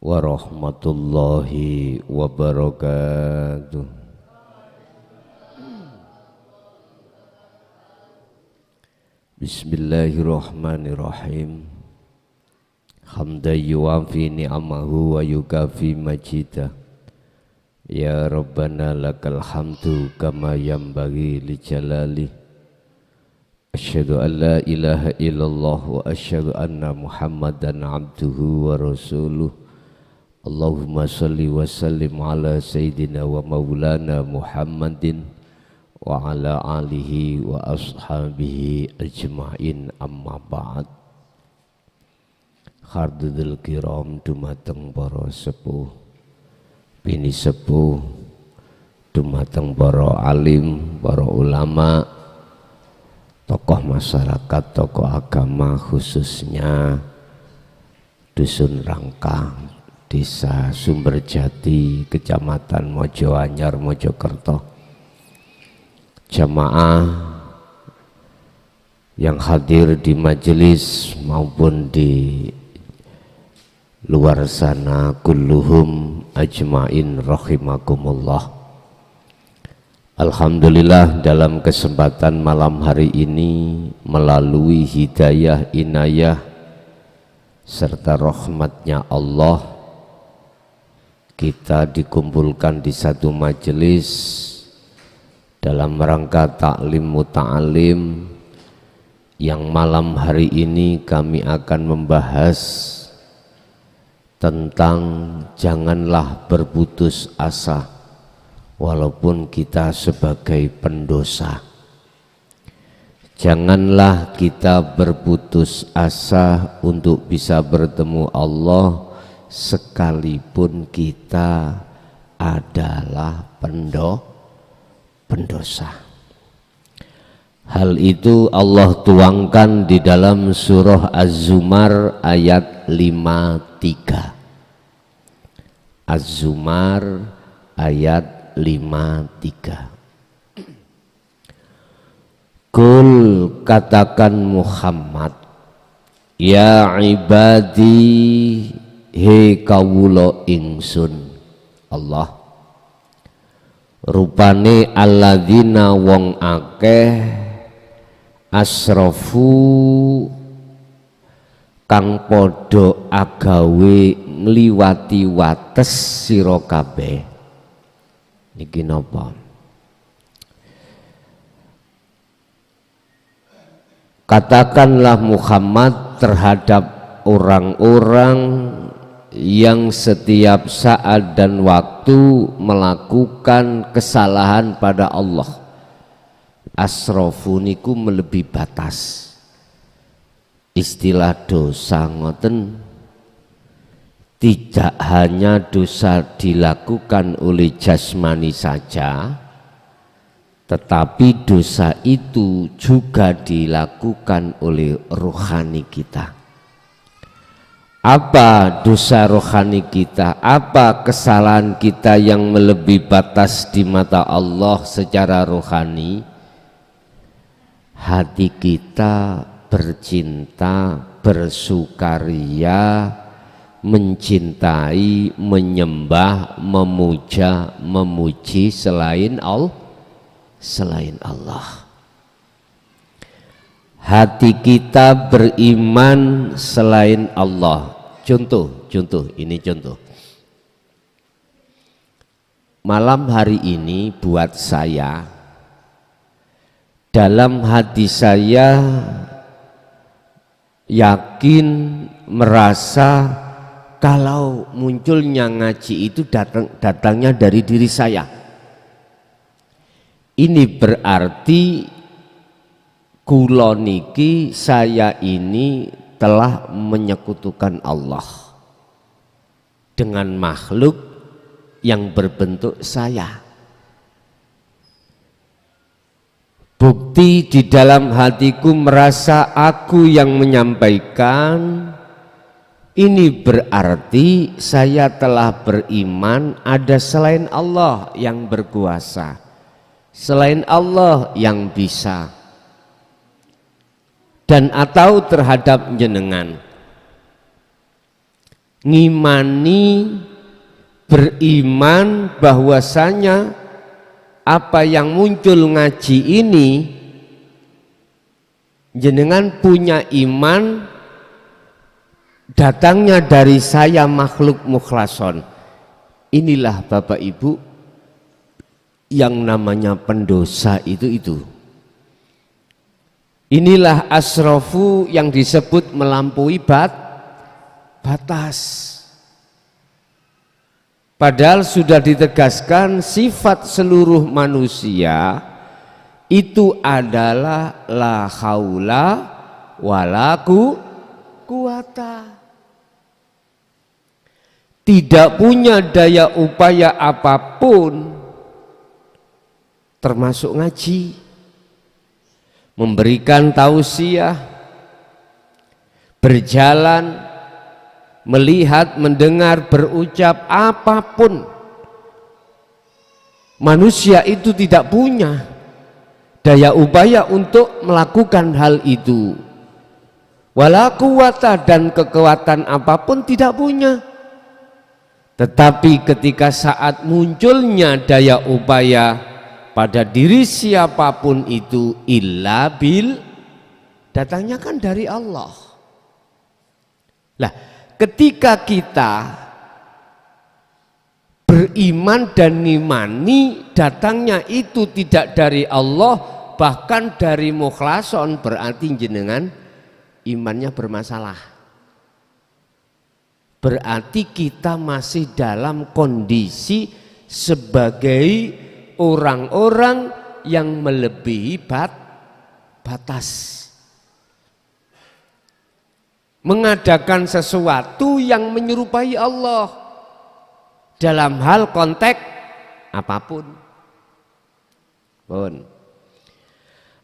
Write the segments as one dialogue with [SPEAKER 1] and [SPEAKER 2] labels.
[SPEAKER 1] warahmatullahi wabarakatuh. Bismillahirrahmanirrahim. Hamdan yuwafi ni'amahu wa yukafi majidah. Ya Rabbana lakal hamdu kama yanbaghi li jalali. Asyhadu an la ilaha illallah wa asyhadu anna Muhammadan abduhu wa rasuluh. Allahumma salli wa sallim ala sayyidina wa maulana Muhammadin wa ala alihi wa ashabihi ajma'in, amma ba'd. Khardudul kiram dumateng para sepuh, bini sepuh, dumateng para alim, para ulama, tokoh masyarakat, tokoh agama, khususnya Dusun Rangka, Desa Sumberjati, Kecamatan Mojoanyar, Mojokerto. Jamaah yang hadir di majelis maupun di luar sana, kulluhum ajmain rahimakumullah. Alhamdulillah, dalam kesempatan malam hari ini melalui hidayah, inayah serta rahmatnya Allah, kita dikumpulkan di satu majelis dalam rangka taklim muta'alim, yang malam hari ini kami akan membahas tentang janganlah berputus asa walaupun kita sebagai pendosa. Janganlah kita berputus asa untuk bisa bertemu Allah sekalipun kita adalah pendosa. Hal itu Allah tuangkan di dalam surah Az-Zumar ayat 53. Az-Zumar ayat 53. Kul, katakan Muhammad, ya ibadi, he kawulo ingsun. Allah, rupane alladzina wong akeh asrafu kang podo agawe ngliwati wates sira kabeh. Niki napa? Katakanlah Muhammad terhadap orang-orang yang setiap saat dan waktu melakukan kesalahan pada Allah. Asrofu niku melebihi batas. Istilah dosa ngoten tidak hanya dosa dilakukan oleh jasmani saja, tetapi dosa itu juga dilakukan oleh rohani kita. Apa dosa rohani kita? Apa kesalahan kita yang melebihi batas di mata Allah secara rohani? Hati kita bercinta, bersukaria, mencintai, menyembah, memuja, memuji selain Allah. Hati kita beriman selain Allah. Contoh, ini contoh. Malam hari ini buat saya, dalam hati saya yakin, merasa kalau munculnya ngaji itu datangnya dari diri saya. Ini berarti kula niki, saya ini telah menyekutukan Allah dengan makhluk yang berbentuk saya. Bukti di dalam hatiku merasa aku yang menyampaikan, ini berarti saya telah beriman ada selain Allah yang berkuasa, selain Allah yang bisa, dan atau terhadap jenengan. ngimani, beriman bahwasanya apa yang muncul ngaji ini jenengan punya iman datangnya dari saya makhluk mukhlason. Inilah Bapak Ibu yang namanya pendosa itu. Inilah asrofu yang disebut melampaui batas. Padahal sudah ditegaskan sifat seluruh manusia itu adalah la haula wala quwata. Tidak punya daya upaya apapun, termasuk ngaji, memberikan tausiah, berjalan, melihat, mendengar, berucap, apapun. Manusia itu tidak punya daya upaya untuk melakukan hal itu. Wala quwata, dan kekuatan apapun tidak punya. Tetapi ketika saat munculnya daya upaya pada diri siapapun itu, illa bil, datangnya kan dari Allah. Lah, ketika kita beriman dan ngimani datangnya itu tidak dari Allah, bahkan dari mukhlason, berarti jenengan imannya bermasalah. Berarti kita masih dalam kondisi sebagai orang-orang yang melebihi batas, mengadakan sesuatu yang menyerupai Allah dalam hal konteks apapun. Pun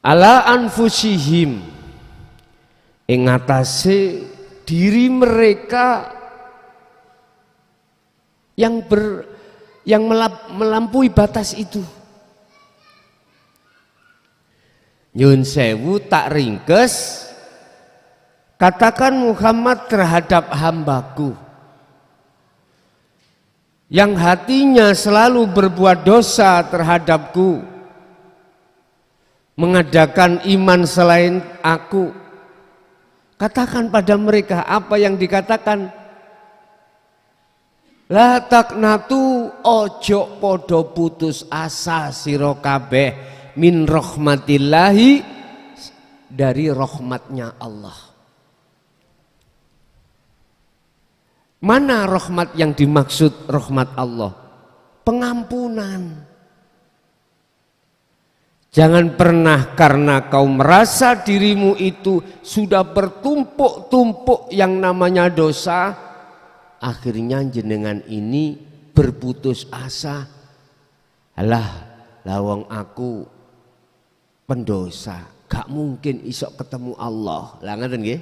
[SPEAKER 1] ala anfusihim, ing atase diri mereka yang melampaui batas itu. Nyun sewu tak ringkes, katakan Muhammad terhadap hambaku yang hatinya selalu berbuat dosa terhadapku, mengadakan iman selain aku. Katakan pada mereka apa yang dikatakan. La taknatu, ojo podo putus asa sira kabeh min rahmatillahi, dari rahmatnya Allah. Mana rahmat yang dimaksud rahmat Allah? Pengampunan. Jangan pernah karena kau merasa dirimu itu sudah bertumpuk-tumpuk yang namanya dosa, akhirnya jenengan ini berputus asa. Alah, lawang aku pendosa, gak mungkin isok ketemu Allah. Lah ngaten nggih?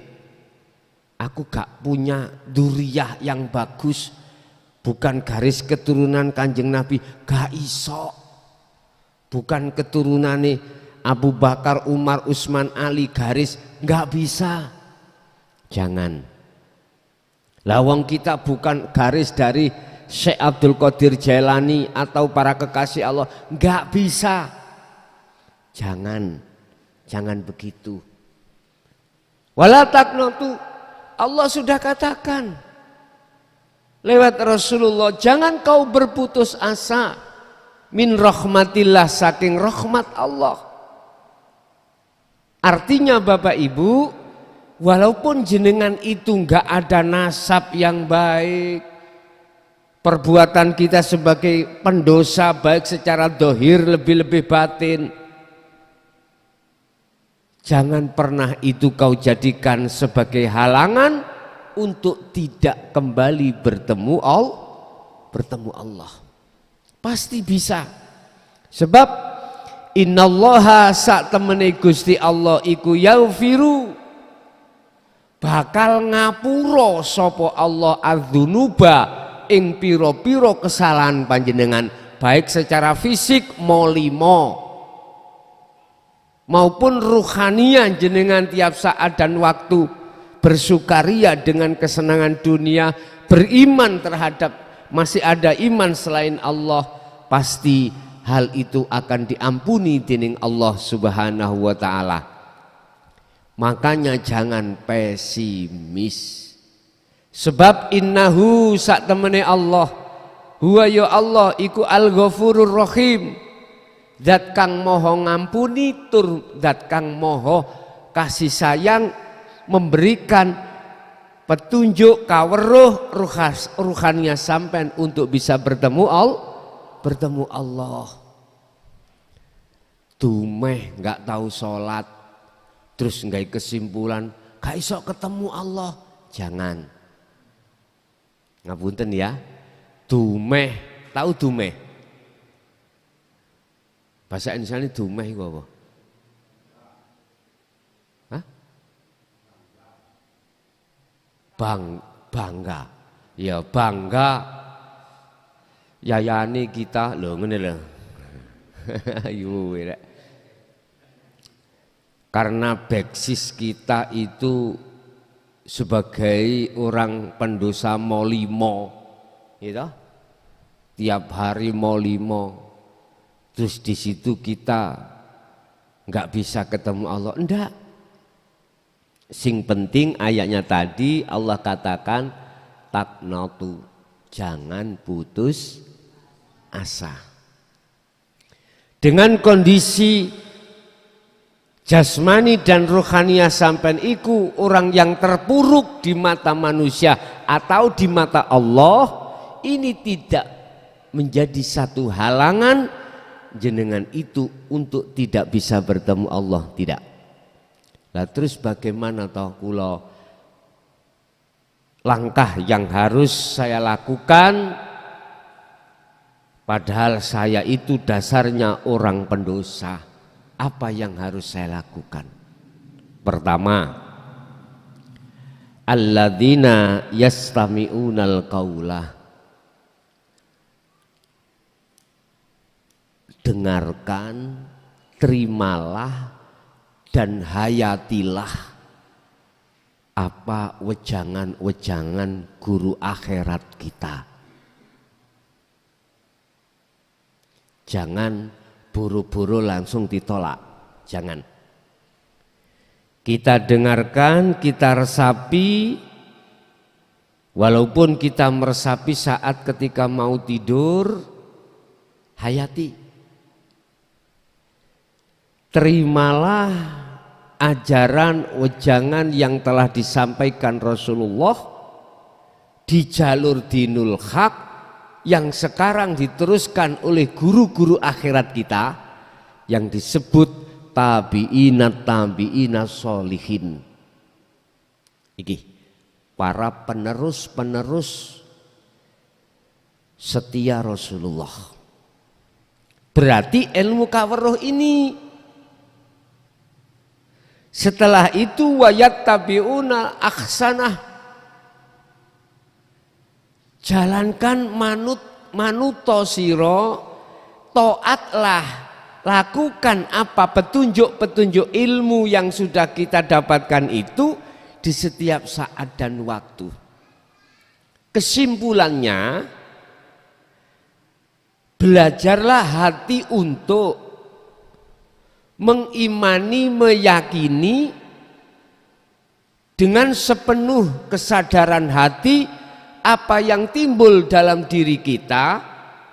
[SPEAKER 1] Aku gak punya duriyah yang bagus, bukan garis keturunan Kanjeng Nabi, gak iso. Bukan keturunane Abu Bakar, Umar, Utsman, Ali, garis, gak bisa. Jangan. Lawang kita bukan garis dari Syekh Abdul Qadir Jailani atau para kekasih Allah, gak bisa. Jangan begitu. Wala taqnatu, Allah sudah katakan lewat Rasulullah, jangan kau berputus asa min rahmatillah, saking rahmat Allah. Artinya Bapak Ibu, walaupun jenengan itu enggak ada nasab yang baik, perbuatan kita sebagai pendosa baik secara dohir lebih-lebih batin, jangan pernah itu kau jadikan sebagai halangan untuk tidak kembali bertemu Allah. Pasti bisa. Sebab innallaha sak temene Gusti Allah iku yaghfiru, bakal ngapura sapa Allah adzunuba ing pira-pira kesalahan panjenengan, baik secara fisik molimo maupun ruhania jenengan tiap saat dan waktu bersukaria dengan kesenangan dunia, beriman terhadap masih ada iman selain Allah, pasti hal itu akan diampuni dening Allah Subhanahu wa taala. Makanya jangan pesimis. Sebab innahu sak temene Allah, huwa ya Allah iku al-ghafurur rahim. Zat kang moho ngampuni tur zat kang moho kasih sayang, memberikan petunjuk kaweruh ruhannya sampean untuk bisa bertemu Allah. Dumeh nggak tahu sholat terus nggak kesimpulan gak iso ketemu Allah, jangan. Ngapunten ya, dumeh, tahu dumeh? Bahasa Indonesia ini dumeh itu apa? Hah? Bangga. Ya bangga. Yayane kita lho ngene lho. Ayo rek. Karena basis kita itu sebagai orang pendosa molimo, gitu. Tiap hari molimo, terus di situ kita nggak bisa ketemu Allah, enggak. Sing penting ayatnya tadi Allah katakan taknatu, jangan putus asa. Dengan kondisi jasmani dan rohaniah sampean iku orang yang terpuruk di mata manusia atau di mata Allah, ini tidak menjadi satu halangan jenengan itu untuk tidak bisa bertemu Allah, tidak. Lah terus bagaimana toh kula, langkah yang harus saya lakukan padahal saya itu dasarnya orang pendosa. Apa yang harus saya lakukan? Pertama, alladzina yastami'unal qaula, dengarkan, terimalah dan hayatilah apa wejangan-wejangan guru akhirat kita. Jangan buru-buru langsung ditolak, jangan. Kita dengarkan, kita resapi, walaupun kita meresapi saat ketika mau tidur, hayati. Terimalah ajaran wejangan yang telah disampaikan Rasulullah di jalur dinul haq yang sekarang diteruskan oleh guru-guru akhirat kita yang disebut tabi'ina sholihin. Iki para penerus setia Rasulullah. Berarti ilmu kaweruh ini setelah itu wayat tabi'una ahsanah, jalankan manuto siro, taatlah, lakukan apa petunjuk-petunjuk ilmu yang sudah kita dapatkan itu di setiap saat dan waktu. Kesimpulannya, belajarlah hati untuk mengimani, meyakini dengan sepenuh kesadaran hati apa yang timbul dalam diri kita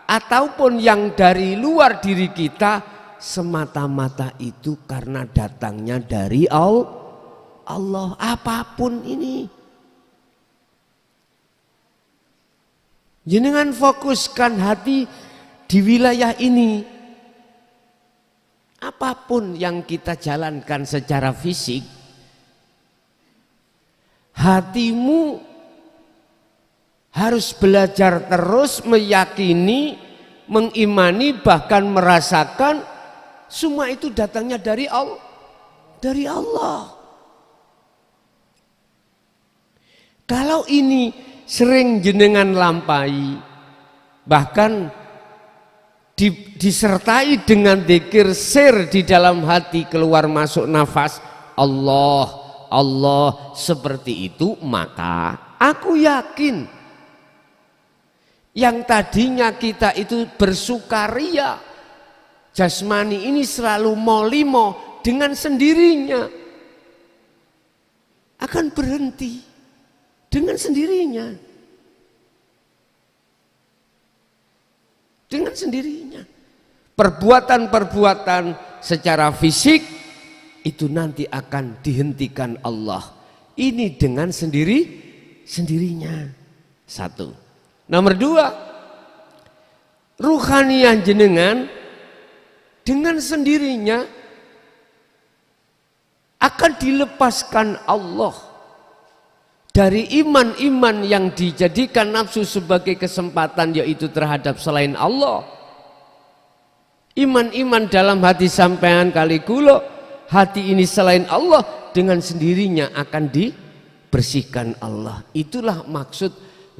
[SPEAKER 1] ataupun yang dari luar diri kita semata-mata itu karena datangnya dari Allah. Apapun ini, jenengan fokuskan hati di wilayah ini. Apapun yang kita jalankan secara fisik, hatimu harus belajar terus meyakini, mengimani, bahkan merasakan semua itu datangnya dari Allah. Kalau ini sering jenengan lampai, bahkan disertai dengan dzikir sir di dalam hati, keluar masuk nafas Allah seperti itu, maka aku yakin Yang tadinya kita itu bersukaria, jasmani ini selalu molimo, dengan sendirinya akan berhenti dengan sendirinya. Dengan sendirinya. Perbuatan-perbuatan secara fisik itu nanti akan dihentikan Allah. Ini dengan sendirinya. Satu. Nomor dua, ruhaniah jenengan dengan sendirinya akan dilepaskan Allah dari iman-iman yang dijadikan nafsu sebagai kesempatan, yaitu terhadap selain Allah. Iman-iman dalam hati sampean kali kula, hati ini selain Allah, dengan sendirinya akan dibersihkan Allah. Itulah maksud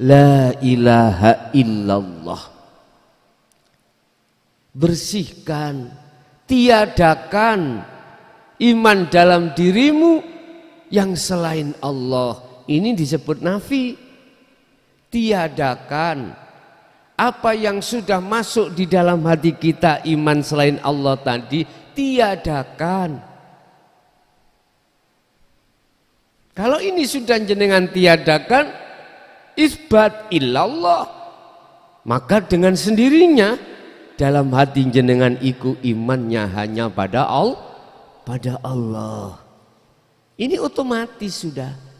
[SPEAKER 1] la ilaha illallah. Bersihkan, tiadakan iman dalam dirimu yang selain Allah. Ini disebut nafi. Tiadakan apa yang sudah masuk di dalam hati kita, iman selain Allah tadi, tiadakan. Kalau ini sudah jenengan tiadakan, isbat illallah, maka dengan sendirinya dalam hati jenengan iku imannya hanya pada Allah. Ini otomatis sudah.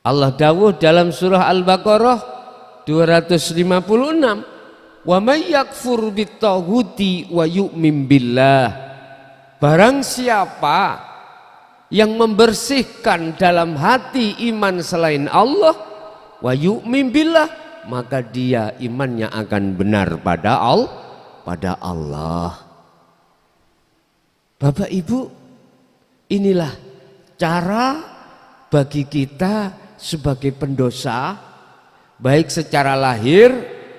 [SPEAKER 1] Allah dawuh dalam surah Al-Baqarah 256, wa may yakfur bittaghuti wa yu'min billah. Barang siapa yang membersihkan dalam hati iman selain Allah, wa yu'min billah, maka dia imannya akan benar pada Allah. Bapak Ibu, inilah cara bagi kita sebagai pendosa, baik secara lahir,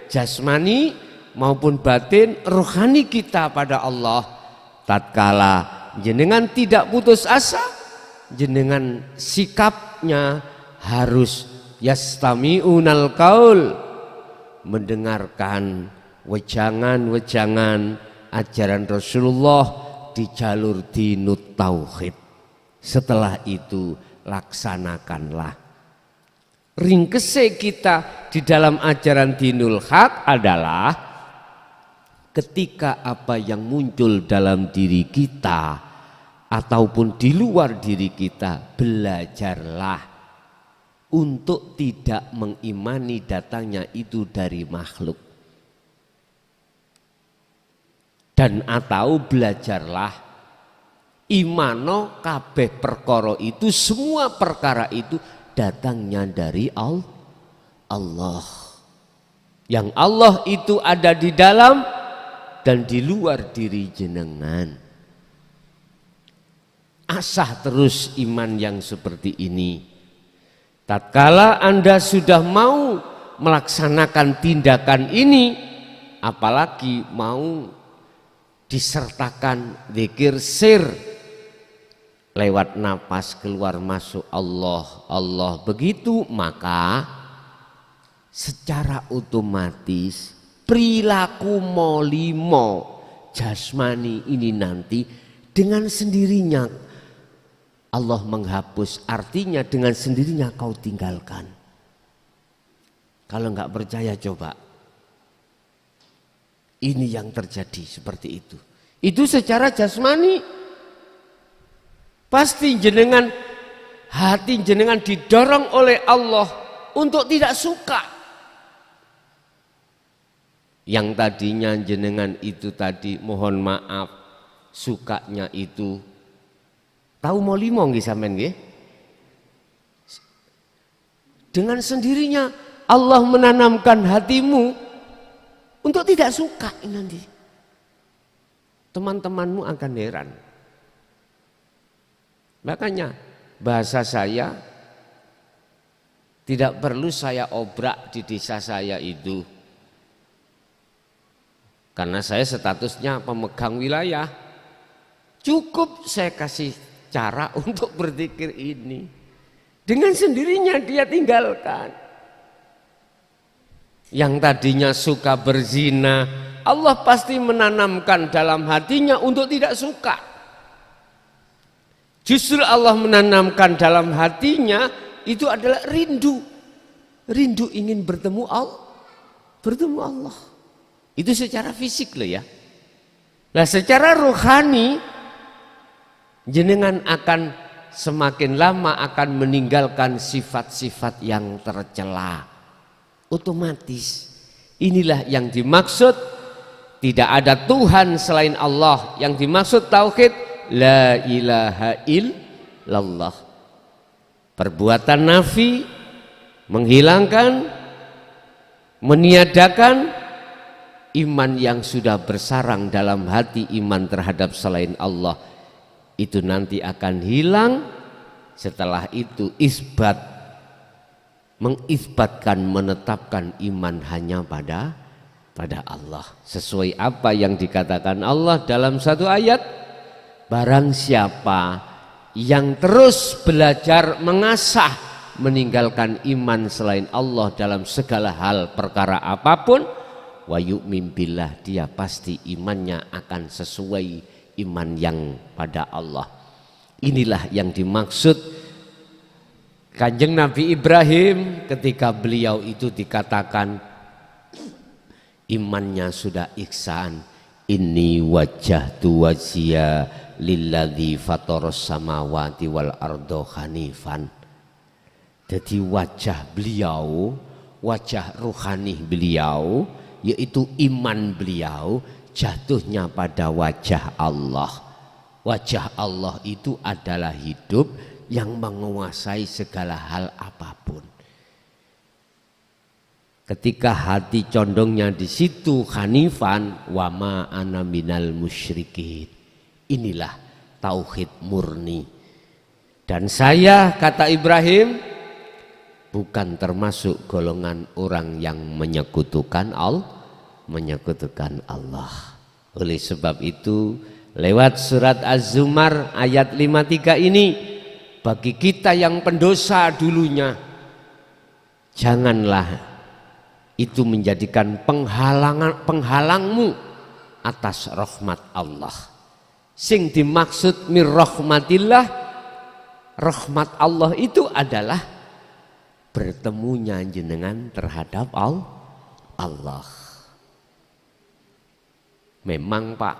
[SPEAKER 1] jasmani maupun batin, rohani kita pada Allah. Tatkala jenengan tidak putus asa, jenengan sikapnya harus yastami'unal qaul, mendengarkan wejangan-wejangan ajaran Rasulullah di jalur dinut tauhid. Setelah itu laksanakanlah. Ringkese kita di dalam ajaran dinul haq adalah ketika apa yang muncul dalam diri kita ataupun di luar diri kita, belajarlah untuk tidak mengimani datangnya itu dari makhluk. Dan atau belajarlah imano kabeh perkara itu, semua perkara itu datangnya dari Allah. Yang Allah itu ada di dalam dan di luar diri jenengan. Asah terus iman yang seperti ini. Tatkala Anda sudah mau melaksanakan tindakan ini, apalagi mau disertakan zikir sir, lewat napas keluar masuk Allah, begitu, maka secara otomatis perilaku molimo jasmani ini nanti dengan sendirinya Allah menghapus, artinya dengan sendirinya kau tinggalkan. Kalau nggak percaya coba, ini yang terjadi seperti itu. Itu secara jasmani. Pasti jenengan, hati jenengan didorong oleh Allah untuk tidak suka. Yang tadinya jenengan itu tadi, mohon maaf, sukanya itu tahu mau limong nggih sampean nggih? Dengan sendirinya Allah menanamkan hatimu untuk tidak suka nanti. Teman-temanmu akan heran. Makanya bahasa saya tidak perlu saya obrak di desa saya itu, karena saya statusnya pemegang wilayah. Cukup saya kasih cara untuk berzikir ini, dengan sendirinya dia tinggalkan. Yang tadinya suka berzina, Allah pasti menanamkan dalam hatinya untuk tidak suka. Justru Allah menanamkan dalam hatinya itu adalah rindu. Rindu ingin bertemu Allah. Itu secara fisik loh ya. Nah, secara rohani jenengan akan semakin lama akan meninggalkan sifat-sifat yang tercela. Otomatis inilah yang dimaksud tidak ada Tuhan selain Allah. Yang dimaksud tauhid la ilaha illallah. Perbuatan nafi menghilangkan, meniadakan iman yang sudah bersarang dalam hati, iman terhadap selain Allah itu nanti akan hilang. Setelah itu isbat, mengisbatkan, menetapkan iman hanya pada Allah. Sesuai apa yang dikatakan Allah dalam satu ayat, barang siapa yang terus belajar mengasah meninggalkan iman selain Allah dalam segala hal perkara apapun, wa yu'min billah, dia pasti imannya akan sesuai iman yang pada Allah. Inilah yang dimaksud Kanjeng Nabi Ibrahim ketika beliau itu dikatakan imannya sudah ihsan. Inni wajjahtu wajhiya lilladzi fataras samawati wal ardo hanifan. Jadi wajah beliau, wajah rohani beliau, yaitu iman beliau jatuhnya pada wajah Allah. Wajah Allah itu adalah hidup yang menguasai segala hal apapun. Ketika hati condongnya di situ hanifan, wa ma ana minal musyrikin. Inilah tauhid murni. Dan saya, kata Ibrahim, bukan termasuk golongan orang yang menyekutukan Allah. Oleh sebab itu, lewat surat Az-Zumar ayat 53 ini, bagi kita yang pendosa dulunya, janganlah itu menjadikan penghalangmu atas rahmat Allah. Sing dimaksud mir rahmatillah, rahmat Allah itu adalah bertemunya jenengan terhadap Allah. Memang Pak,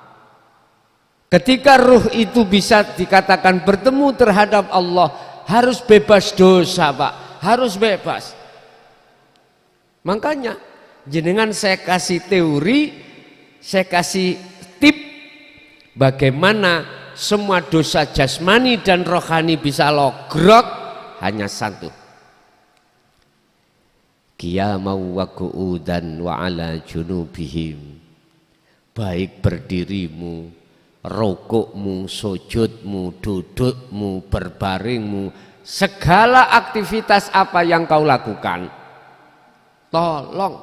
[SPEAKER 1] ketika ruh itu bisa dikatakan bertemu terhadap Allah, harus bebas dosa Pak, harus bebas. Makanya jenengan saya kasih teori, saya kasih tip bagaimana semua dosa jasmani dan rohani bisa logrok hanya satu. Qiyamau wa qu'udan wa ala junubihim. Baik berdirimu, rukukmu, sujudmu, dudukmu, berbaringmu, segala aktivitas apa yang kau lakukan, tolong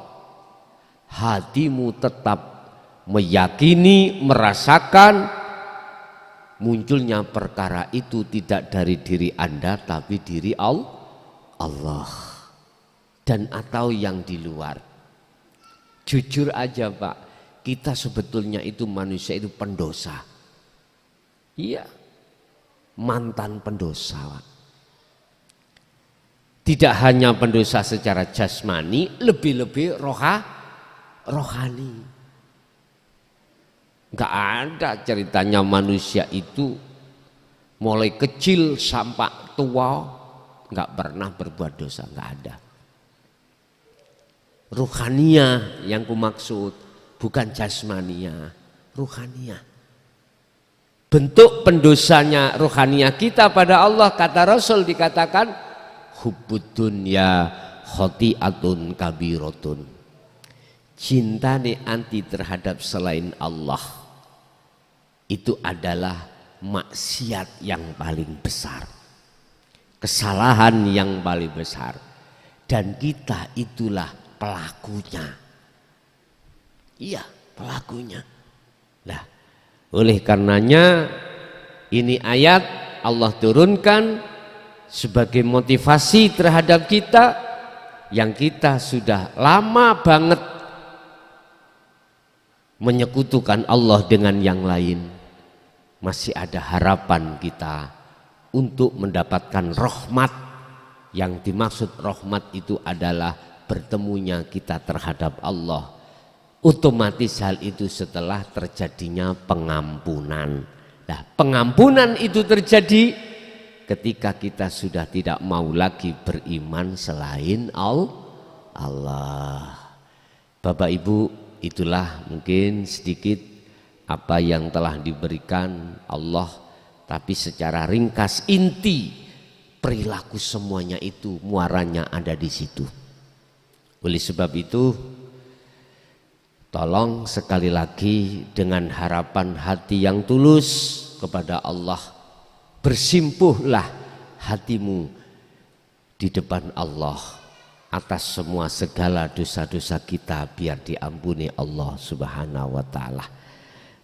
[SPEAKER 1] hatimu tetap meyakini, merasakan munculnya perkara itu tidak dari diri Anda tapi diri Allah dan atau yang di luar. Jujur aja Pak, kita sebetulnya itu manusia itu pendosa. Iya, mantan pendosa Pak. Tidak hanya pendosa secara jasmani, lebih-lebih rohani. Enggak ada ceritanya manusia itu mulai kecil sampai tua enggak pernah berbuat dosa, enggak ada. Ruhania yang kumaksud, bukan jasmania, ruhania. Bentuk pendosanya ruhania kita pada Allah, kata Rasul dikatakan hubbud dunya khoti'atun kabiratun. Cintane anti terhadap selain Allah itu adalah maksiat yang paling besar, kesalahan yang paling besar, dan kita itulah pelakunya. Iya, pelakunya. Nah, oleh karenanya ini ayat Allah turunkan sebagai motivasi terhadap kita yang kita sudah lama banget menyekutukan Allah dengan yang lain, masih ada harapan kita untuk mendapatkan rahmat. Yang dimaksud rahmat itu adalah bertemunya kita terhadap Allah. Otomatis hal itu setelah terjadinya pengampunan. Nah, pengampunan itu terjadi ketika kita sudah tidak mau lagi beriman selain Allah. Bapak Ibu, itulah mungkin sedikit apa yang telah diberikan Allah, tapi secara ringkas inti perilaku semuanya itu muaranya ada di situ. Oleh sebab itu, tolong sekali lagi dengan harapan hati yang tulus kepada Allah, bersimpuhlah hatimu di depan Allah atas semua segala dosa-dosa kita biar diampuni Allah Subhanahu wa taala.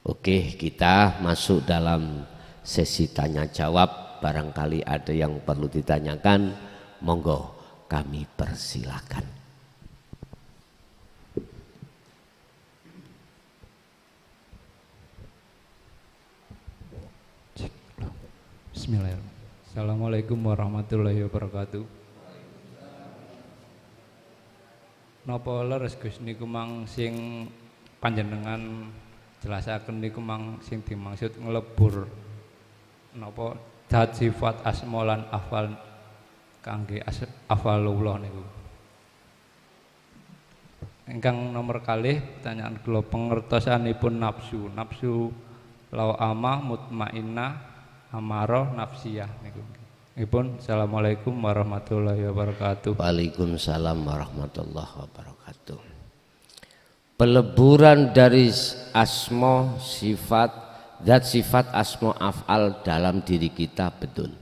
[SPEAKER 1] Oke, kita masuk dalam sesi tanya jawab. Barangkali ada yang perlu ditanyakan, monggo kami persilakan.
[SPEAKER 2] Bismillahirrahmanirrahim. Assalamualaikum warahmatullahi wabarakatuh. Napa leres Gus niku mang sing panjenengan jelasaken niku mang sing dimaksud nglebur napa zat sifat asma lan afal kangge afalullah niku. Ingkang nomor kalih pertanyaan kula pengertosanipun nafsu. Nafsu lawamah mutmainnah amarah nafsiyah niku. Ipun assalamualaikum warahmatullahi wabarakatuh.
[SPEAKER 1] Waalaikumsalam warahmatullahi wabarakatuh. Peleburan dari asma sifat zat sifat asma af'al dalam diri kita betul.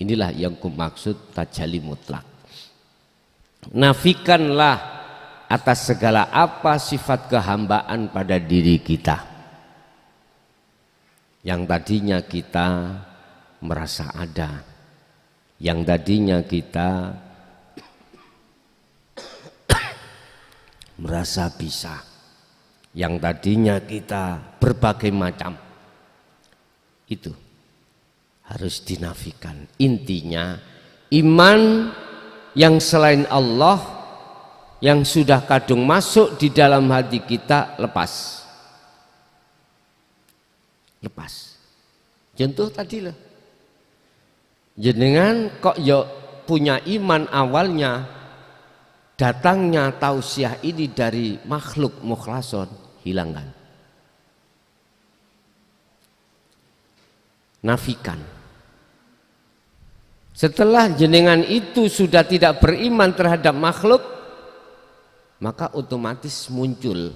[SPEAKER 1] Inilah yang kumaksud tajalli mutlak. Nafikanlah atas segala apa sifat kehambaan pada diri kita. Yang tadinya kita merasa ada, yang tadinya kita merasa bisa, yang tadinya kita berbagai macam, itu harus dinafikan. Intinya iman yang selain Allah yang sudah kadung masuk di dalam hati kita lepas. Contoh tadi lah, jenengan kok ya punya iman awalnya, datangnya tausiah ini dari makhluk mukhlason, hilangkan, nafikan. Setelah jenengan itu sudah tidak beriman terhadap makhluk, maka otomatis muncul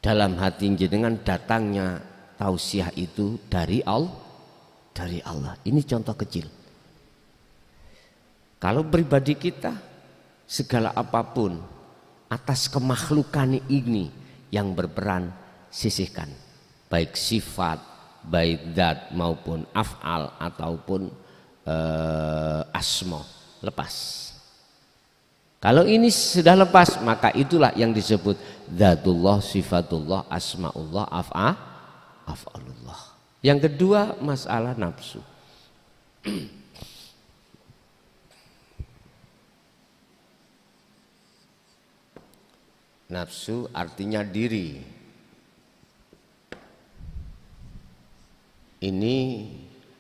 [SPEAKER 1] dalam hati jenengan datangnya tausiah itu dari Allah. Ini contoh kecil. Kalau pribadi kita, segala apapun atas kemakhlukan ini yang berperan, sisihkan. Baik sifat, baik zat maupun af'al ataupun asma, lepas. Kalau ini sudah lepas, maka itulah yang disebut zatullah, sifatullah, asmaullah, af'alullah. Yang kedua, masalah nafsu. Nafsu artinya diri. Ini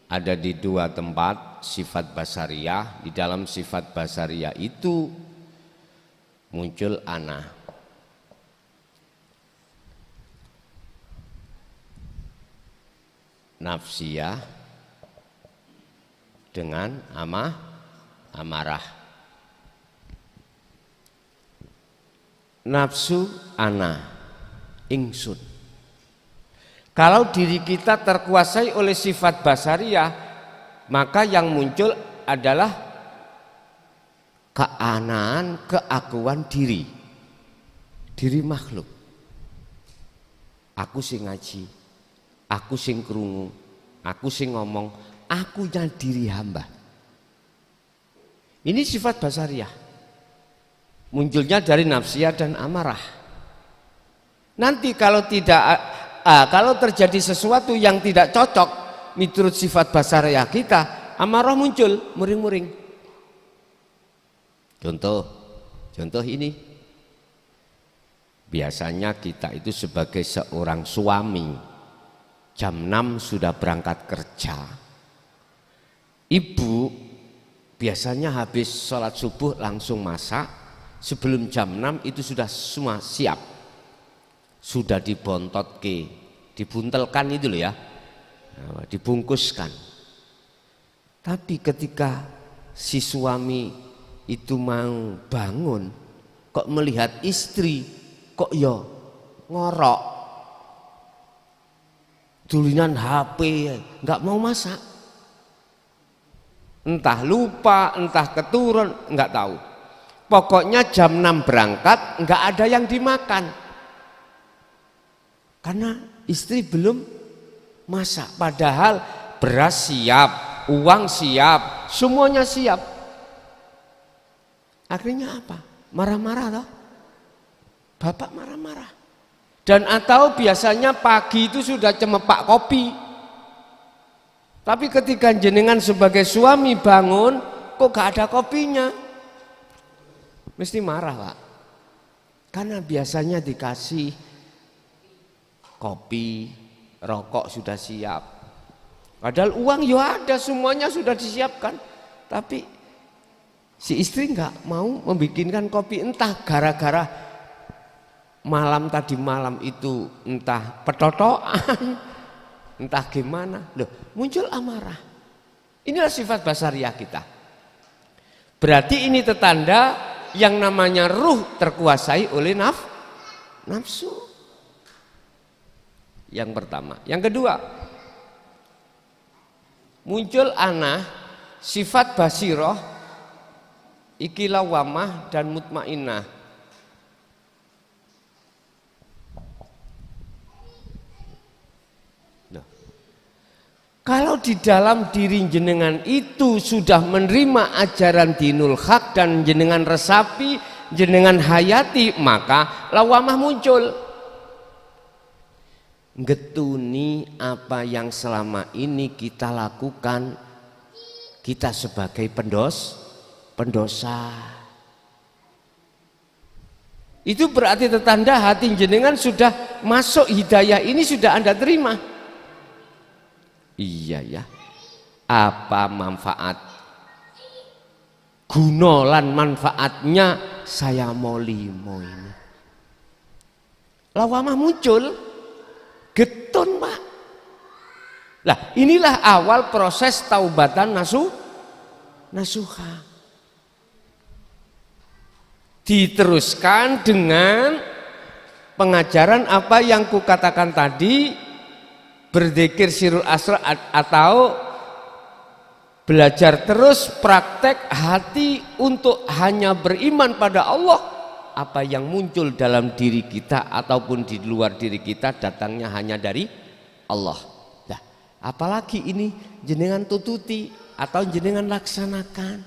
[SPEAKER 1] ada di dua tempat sifat basariyah. Di dalam sifat basariyah itu muncul ana. Nafsiyah dengan amarah. Nafsu ana, ingsun. Kalau diri kita terkuasai oleh sifat basariyah, maka yang muncul adalah keanaan, keakuan diri makhluk. Aku sing ngaji, aku sing krungu, aku sing ngomong, akunya diri hamba. Ini sifat basariyah. Munculnya dari nafsiyah dan amarah. Nanti kalau kalau terjadi sesuatu yang tidak cocok menurut sifat basariah kita, amarah muncul, muring-muring. Contoh ini. Biasanya kita itu sebagai seorang suami, jam 6 sudah berangkat kerja. Ibu biasanya habis sholat subuh langsung masak. Sebelum jam 6 itu sudah semua siap, sudah dibuntelkan itu loh ya, dibungkuskan. Tapi ketika si suami itu mau bangun, kok melihat istri kok ya ngorok, dulinan HP, nggak mau masak, entah lupa, entah keturun, nggak tahu. Pokoknya jam 6 berangkat, nggak ada yang dimakan. Karena istri belum masak. Padahal beras siap, uang siap, semuanya siap. Akhirnya apa? Marah-marah toh? Bapak marah-marah. Dan atau biasanya pagi itu sudah cemepak kopi. Tapi ketika jenengan sebagai suami bangun, kok gak ada kopinya? Mesti marah Pak, karena biasanya dikasih kopi, rokok sudah siap, padahal uang ya ada, semuanya sudah disiapkan, tapi si istri nggak mau membikinkan kopi, entah gara-gara tadi malam itu entah petotoan, entah gimana, loh muncul amarah. Inilah sifat basariah kita. Berarti ini tertanda yang namanya ruh terkuasai oleh nafsu. Yang pertama. Yang kedua, muncul anah, sifat basiroh, iki lawamah dan mutmainnah. Kalau di dalam diri jenengan itu sudah menerima ajaran dinul haq dan jenengan resapi, jenengan hayati, maka lawamah muncul. Getuni apa yang selama ini kita lakukan, kita sebagai pendosa. Itu berarti tertanda hati jenengan sudah masuk hidayah ini, sudah Anda terima. Iya ya, apa manfaat, guna lan manfaatnya saya mau limo ini. Lawamah muncul, getun Pak. Lah inilah awal proses taubatan nasuha. Diteruskan dengan pengajaran apa yang kukatakan tadi, berzikir sirul asrar atau belajar terus praktek hati untuk hanya beriman pada Allah. Apa yang muncul dalam diri kita ataupun di luar diri kita datangnya hanya dari Allah. Nah, apalagi ini jenengan tututi atau jenengan laksanakan,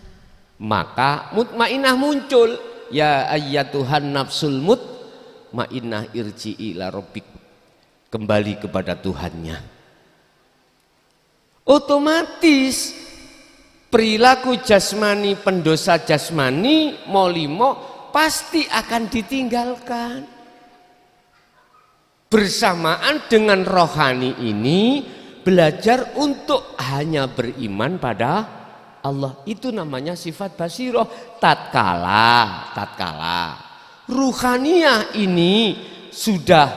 [SPEAKER 1] maka mutmainnah muncul. Ya ayyatuhan nafsul mutmainnah irji'i ila rabbik, kembali kepada Tuhannya. Otomatis perilaku jasmani, pendosa jasmani molimo pasti akan ditinggalkan. Bersamaan dengan rohani ini belajar untuk hanya beriman pada Allah. Itu namanya sifat basiroh. Tatkala ruhaniyah ini sudah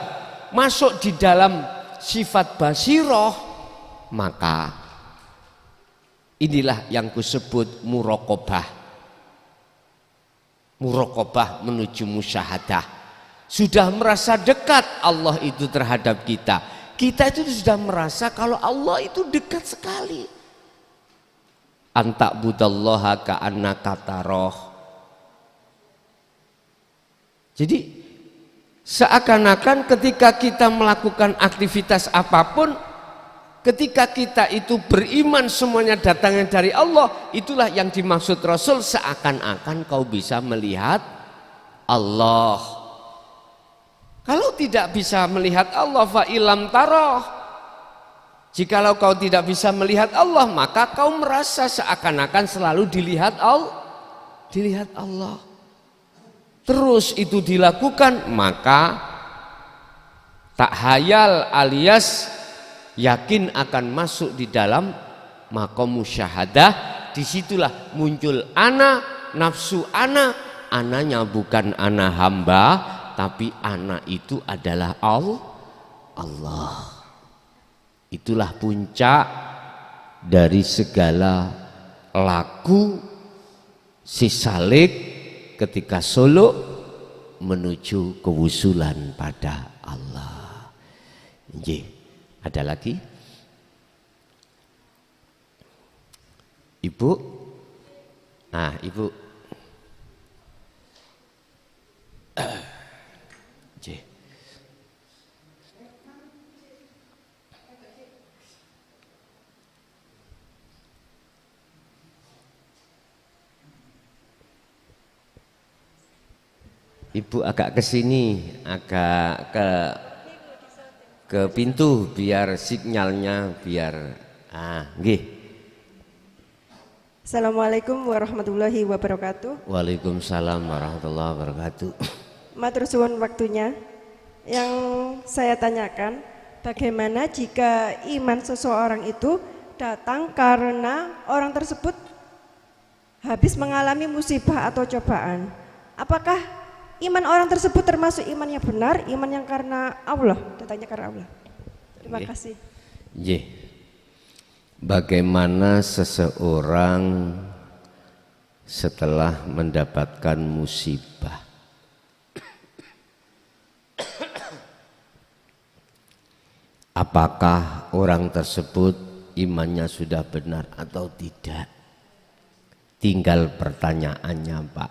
[SPEAKER 1] masuk di dalam sifat basiroh, maka inilah yang kusebut muraqabah. Muraqabah menuju musyahadah. Sudah merasa dekat Allah itu terhadap kita. Kita itu sudah merasa kalau Allah itu dekat sekali. Anta'budallaha ka'annaka taroh. Jadi seakan-akan ketika kita melakukan aktivitas apapun, ketika kita itu beriman semuanya datangnya dari Allah, itulah yang dimaksud Rasul, seakan-akan kau bisa melihat Allah. Kalau tidak bisa melihat Allah, fa ilam taroh, jikalau kau tidak bisa melihat Allah, maka kau merasa seakan-akan selalu dilihat Allah. Terus itu dilakukan, maka tak hayal alias yakin akan masuk di dalam maqam musyahadah. Disitulah muncul ana, nafsu ana. Ananya bukan ana hamba, tapi ana itu adalah Allah. Itulah puncak dari segala laku si salik ketika suluk menuju kewusulan pada Allah. Ada lagi? Ibu? Ibu. Ibu agak ke sini, agak ke pintu biar sinyalnya nggih.
[SPEAKER 3] Assalamualaikum warahmatullahi wabarakatuh.
[SPEAKER 1] Waalaikumsalam warahmatullahi wabarakatuh.
[SPEAKER 3] Matur suwun waktunya. Yang saya tanyakan, bagaimana jika iman seseorang itu datang karena orang tersebut habis mengalami musibah atau cobaan? Apakah iman orang tersebut termasuk iman yang benar, iman yang karena Allah, datangnya karena Allah? Terima kasih.
[SPEAKER 1] Bagaimana seseorang setelah mendapatkan musibah, apakah orang tersebut imannya sudah benar atau tidak? Tinggal pertanyaannya, Pak.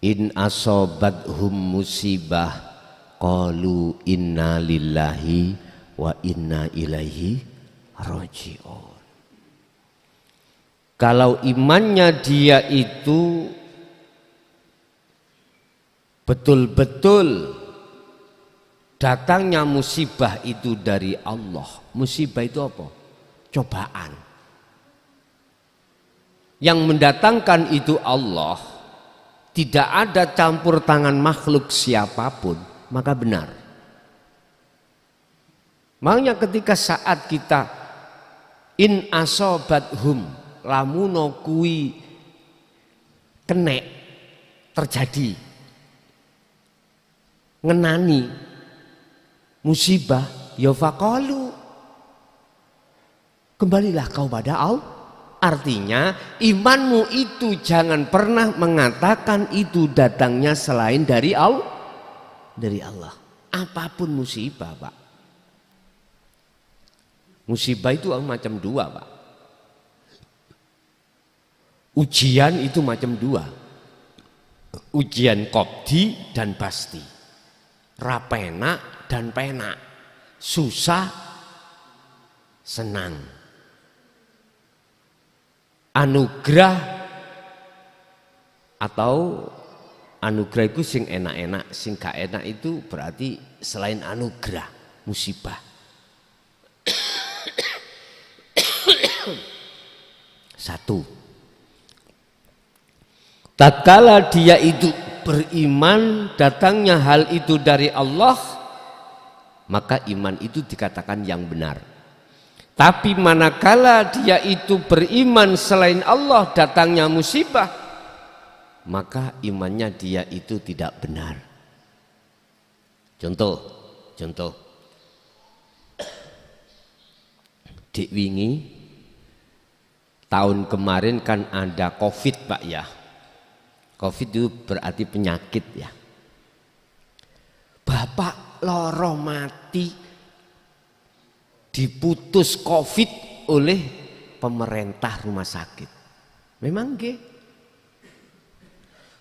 [SPEAKER 1] In asobathum musibah qalu inna lillahi wa inna ilaihi raji'un. Kalau imannya dia itu betul-betul datangnya musibah itu dari Allah. Musibah itu apa? Cobaan. Yang mendatangkan itu Allah, tidak ada campur tangan makhluk siapapun, maka benar. Makanya ketika saat kita in asobathum, lamuno kui kenek terjadi ngenani musibah, ya faqalu, kembalilah kau pada Allah. Artinya imanmu itu jangan pernah mengatakan itu datangnya selain dari Allah. Dari Allah. Apapun musibah, Pak. Musibah itu macam dua, Pak. Ujian itu macam dua. Ujian qobdi dan basti. Rapena dan pena. Susah, senang. Anugerah atau anugerah itu sing enak-enak, sing gak enak itu berarti selain anugerah, musibah. Satu, tatkala dia itu beriman datangnya hal itu dari Allah, maka iman itu dikatakan yang benar. Tapi manakala dia itu beriman selain Allah datangnya musibah, maka imannya dia itu tidak benar. Contoh Dik wingi tahun kemarin kan ada COVID, Pak, ya. COVID itu berarti penyakit, ya. Bapak loro mati diputus COVID oleh pemerintah rumah sakit. Memang nggih.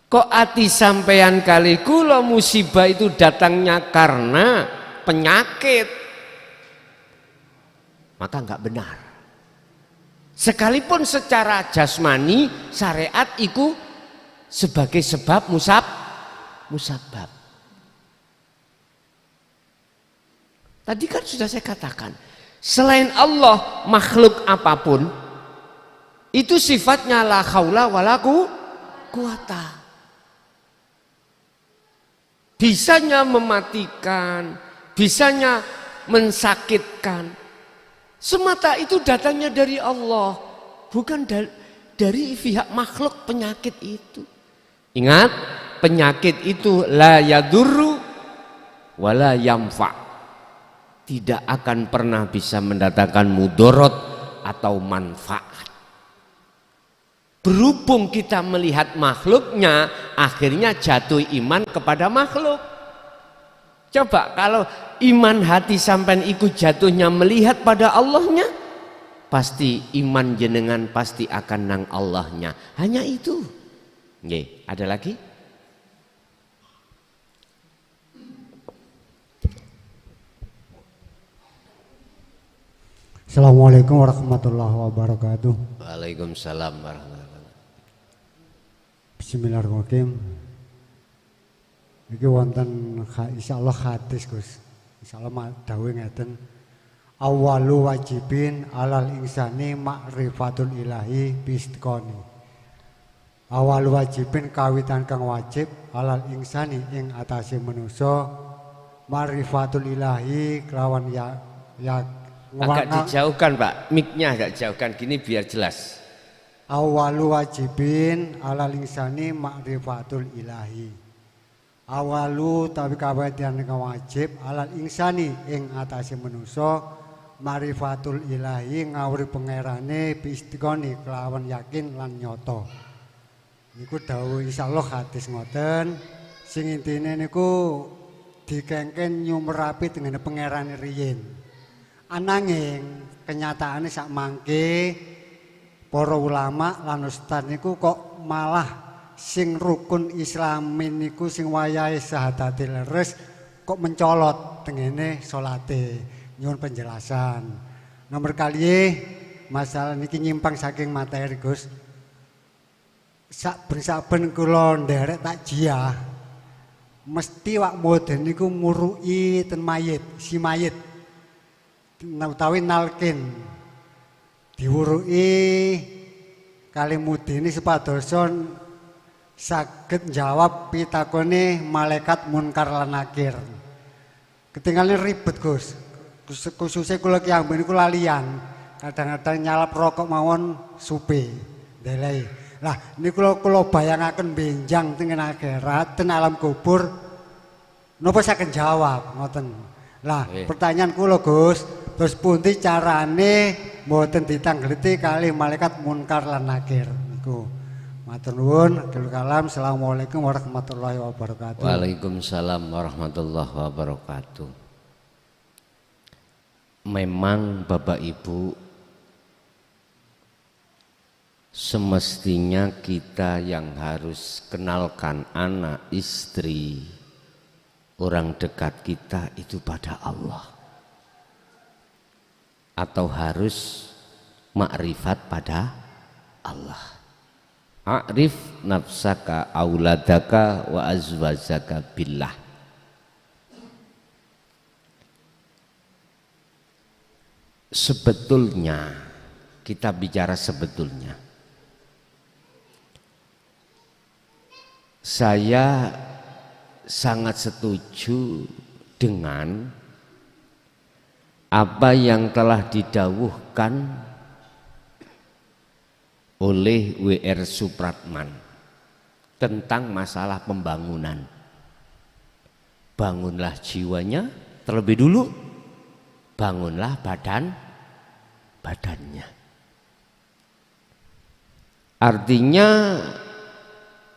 [SPEAKER 1] Kok ati sampean kali kula musibah itu datangnya karena penyakit, maka enggak benar. Sekalipun secara jasmani syariat itu sebagai sebab musabab. Tadi kan sudah saya katakan, selain Allah makhluk apapun itu sifatnya la haula wala quwata. Bisanya mematikan, bisanya mensakitkan. Semata itu datangnya dari Allah, bukan dari pihak makhluk penyakit itu. Ingat, penyakit itu la yadurru wala yamfa. Tidak akan pernah bisa mendatangkan mudorot atau manfaat. Berhubung kita melihat makhluknya, akhirnya jatuh iman kepada makhluk. Coba kalau iman hati sampai ikut jatuhnya melihat pada Allahnya, pasti iman jenengan pasti akan nang Allahnya. Hanya itu. Nggih, ada lagi?
[SPEAKER 4] Assalamualaikum warahmatullahi wabarakatuh.
[SPEAKER 1] Waalaikumsalam warahmatullahi wabarakatuh.
[SPEAKER 4] Bismillahirrahmanirrahim. Iki wonten insyaallah hadis Gus. Insyaallah dawuh ngeten. Awwalu wajibin alal insani ma'rifatul ilahi bistiqoni. Awal wajibin kawitan kang wajib alal insani ing atase manusa ma'rifatul ilahi kelawan ya
[SPEAKER 1] agak dijauhkan Pak, mic-nya agak jauhkan gini biar jelas.
[SPEAKER 4] Awalu wajibin alal insani ma'rifatul ilahi. Awalu tapi kawitan kang wajib alal insani ing atase manusa ma'rifatul ilahi ngawuri pangerane biistiqoni kelawan yakin lan nyoto. Niku dawuh insyaallah hadis ngoten sing intine niku dikengken nyumerapi dengan pangerane riyin. Ananging kenyataane sak mangke para ulama lan ustaz niku kok malah sing rukun islamin niku sing wayahe syahadatil leres kok mencolot tengene salate. Nyuwun penjelasan. Nomor kalih masalah niki nyimpang saking materi Gus. Saben-saben kula nderek takjiah mesti wak moden niku muruki ten mayit, si mayit. Utawi nalkin diwuruki kali mudine supadosa saged jawab pitakone malaikat munkar lan nakir. Ketinggalan ribet Gus. Khususnya kula ki ambek niku lalian. Kadang-kadang nyalap rokok mawon supe. Delei. Lah niku kula bayangaken benjang teng akhirat ten alam kubur napa saged jawab ngoten. Lah pertanyaan kula Gus, terus pundi carane mboten ditanggleti kali malaikat munkar lan nakir niku. Matur nuwun, akhirul kalam. Assalamualaikum warahmatullahi wabarakatuh.
[SPEAKER 1] Waalaikumsalam warahmatullahi wabarakatuh. Memang Bapak Ibu semestinya kita yang harus kenalkan anak, istri, orang dekat kita itu pada Allah. Atau harus makrifat pada Allah. A'rif nafsaka auladaka wa azwajaka billah. Sebetulnya, kita bicara sebetulnya, saya sangat setuju dengan apa yang telah didawuhkan oleh W.R. Supratman tentang masalah pembangunan. Bangunlah jiwanya terlebih dulu, bangunlah badannya. Artinya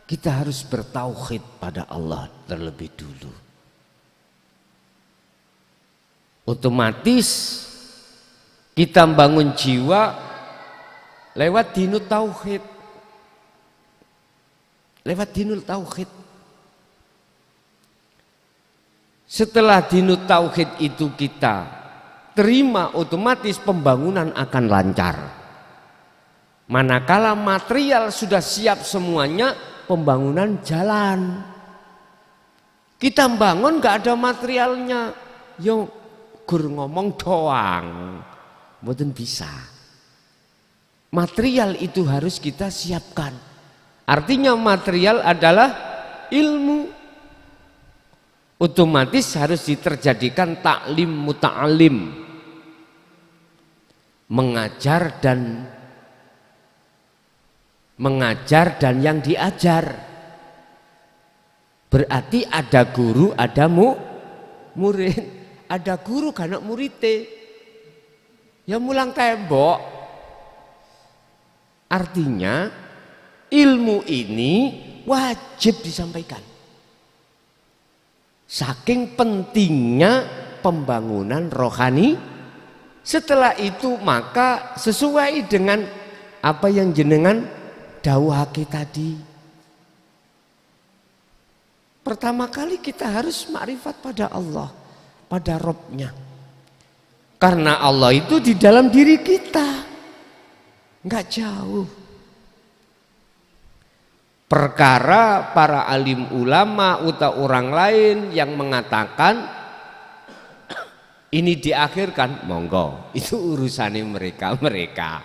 [SPEAKER 1] kita harus bertauhid pada Allah terlebih dulu. Otomatis kita membangun jiwa lewat dinul tauhid. Lewat dinul tauhid. Setelah dinul tauhid itu kita terima, otomatis pembangunan akan lancar. Manakala material sudah siap semuanya, pembangunan jalan. Kita bangun nggak ada materialnya, yo gur ngomong doang, mboten bisa. Material itu harus kita siapkan. Artinya material adalah ilmu. Otomatis harus diterjadikan taklim muta'alim, mengajar dan yang diajar. Berarti ada guru, ada murid. Ada guru karena muridnya ya mulang tembok. Artinya ilmu ini wajib disampaikan. Saking pentingnya pembangunan rohani. Setelah itu maka sesuai dengan apa yang jenengan dawuhake tadi. Pertama kali kita harus makrifat pada Allah, pada Robnya. Karena Allah itu di dalam diri kita, nggak jauh. Perkara para alim ulama atau orang lain yang mengatakan ini diakhirkan, monggo, itu urusannya mereka.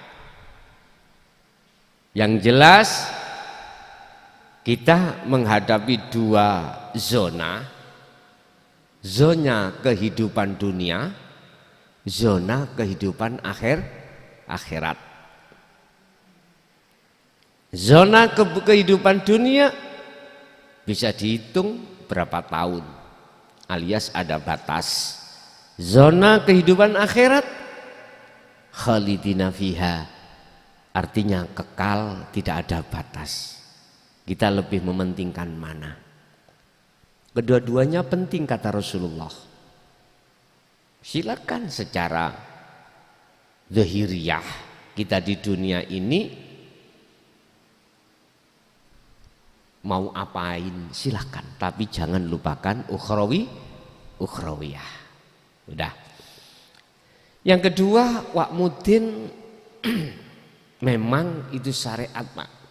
[SPEAKER 1] Yang jelas kita menghadapi dua zona kehidupan dunia, zona kehidupan akhirat. Zona kehidupan dunia bisa dihitung berapa tahun, alias ada batas. Zona kehidupan akhirat khalidina fiha, artinya kekal, tidak ada batas. Kita lebih mementingkan mana? Kedua-duanya penting kata Rasulullah. Silakan secara zahiriyah kita di dunia ini mau apain silakan, tapi jangan lupakan ukhrawiyah. Udah. Yang kedua, wa'mudin memang itu syariat, Pak.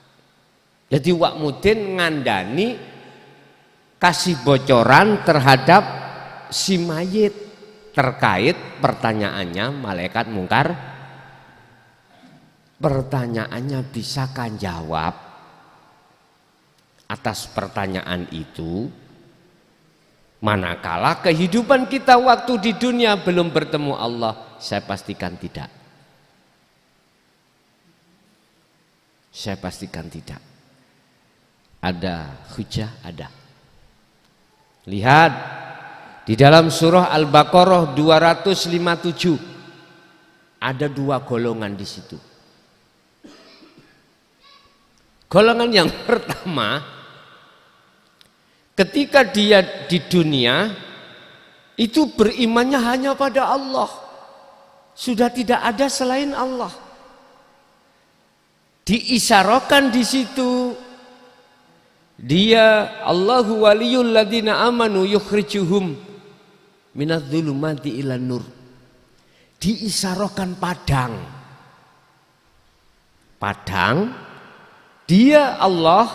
[SPEAKER 1] Jadi wa'mudin ngandani kasih bocoran terhadap si mayit terkait pertanyaannya malaikat mungkar. Pertanyaannya bisa kan jawab atas pertanyaan itu, manakala kehidupan kita waktu di dunia belum bertemu Allah, saya pastikan tidak. Saya pastikan tidak. Ada hujah, ada. Lihat di dalam surah Al-Baqarah 257 ada dua golongan di situ. Golongan yang pertama, ketika dia di dunia itu berimannya hanya pada Allah, sudah tidak ada selain Allah. Diisyarakan di situ dia Allahu waliyul ladzina amanu yukhrijuhum minadz-dzulumati ilan nur. Diisyarakan padang, dia Allah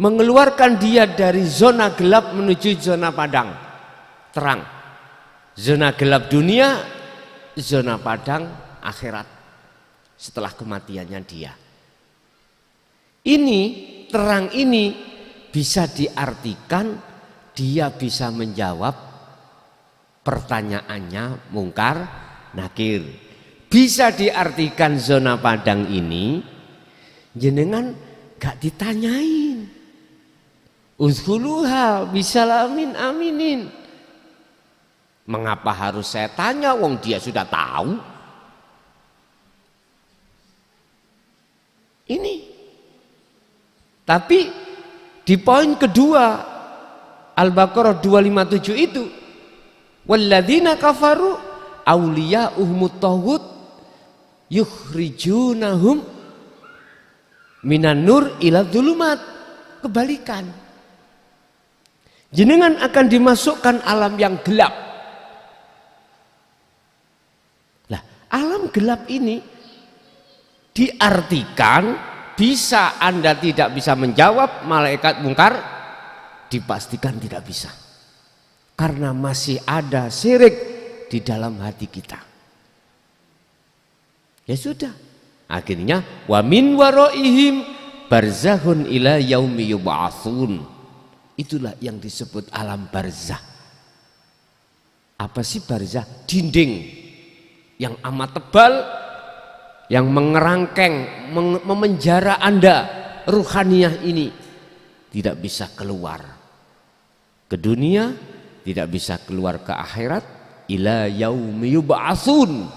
[SPEAKER 1] mengeluarkan dia dari zona gelap menuju zona padang terang. Zona gelap dunia, zona padang akhirat setelah kematiannya dia. Ini terang ini bisa diartikan dia bisa menjawab pertanyaannya mungkar nakir. Bisa diartikan zona padang ini jenengan gak ditanyain, udkhuluha bisalamin aminin. Mengapa harus saya tanya wong dia sudah tahu? Ini. Tapi di poin kedua Al-Baqarah 257 itu walladzina kafaru awliya'uhumut taghut yukhrijunahum minan nur ila dzulumat. Kebalikan. Jenengan akan dimasukkan alam yang gelap. Lah, alam gelap ini diartikan bisa Anda tidak bisa menjawab malaikat mungkar dipastikan tidak bisa. Karena masih ada syirik di dalam hati kita. Ya sudah. Akhirnya wa min waraihim barzahun ila yaumi yub'atsun. Itulah yang disebut alam barzah. Apa sih barzah? Dinding yang amat tebal, yang mengerangkeng, memenjara Anda ruhaniyah ini, tidak bisa keluar ke dunia, tidak bisa keluar ke akhirat, ila yaumi yub'atsun,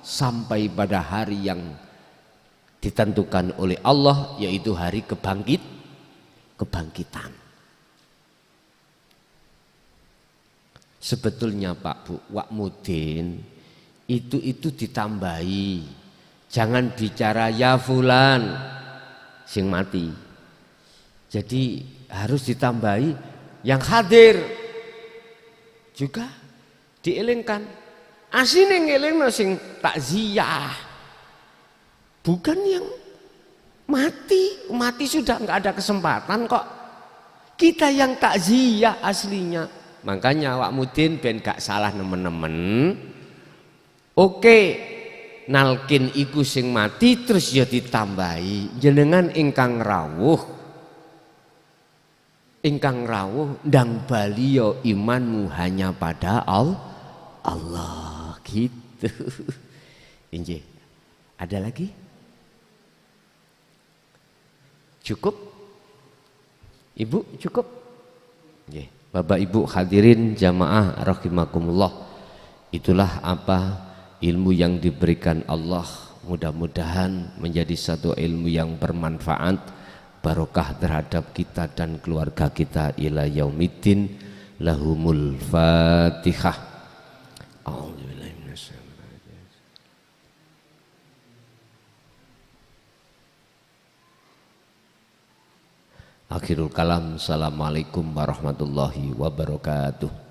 [SPEAKER 1] sampai pada hari yang ditentukan oleh Allah, yaitu hari kebangkitan. Sebetulnya Pak Bu Wakmudin itu ditambahi, jangan bicara ya fulan sing mati. Jadi harus ditambahi yang hadir juga dielingkan. Asine ngelingno sing takziah, bukan yang mati sudah nggak ada kesempatan kok. Kita yang takziah aslinya. Makanya Wak Mudin ben gak salah nemen-nemen. Oke, nalkin iku sing mati terus ya ditambahi jenengan ingkang rawuh ndang bali yo imanmu hanya pada Allah gitu. Injih. Ada lagi? Cukup? Ibu cukup? Nggih. Bapak Ibu hadirin jamaah rahimakumullah. Itulah apa ilmu yang diberikan Allah, mudah-mudahan menjadi satu ilmu yang bermanfaat, barokah terhadap kita dan keluarga kita ila yaumiddin. Lahumul Fatihah. Akhirul kalam. Assalamualaikum warahmatullahi wabarakatuh.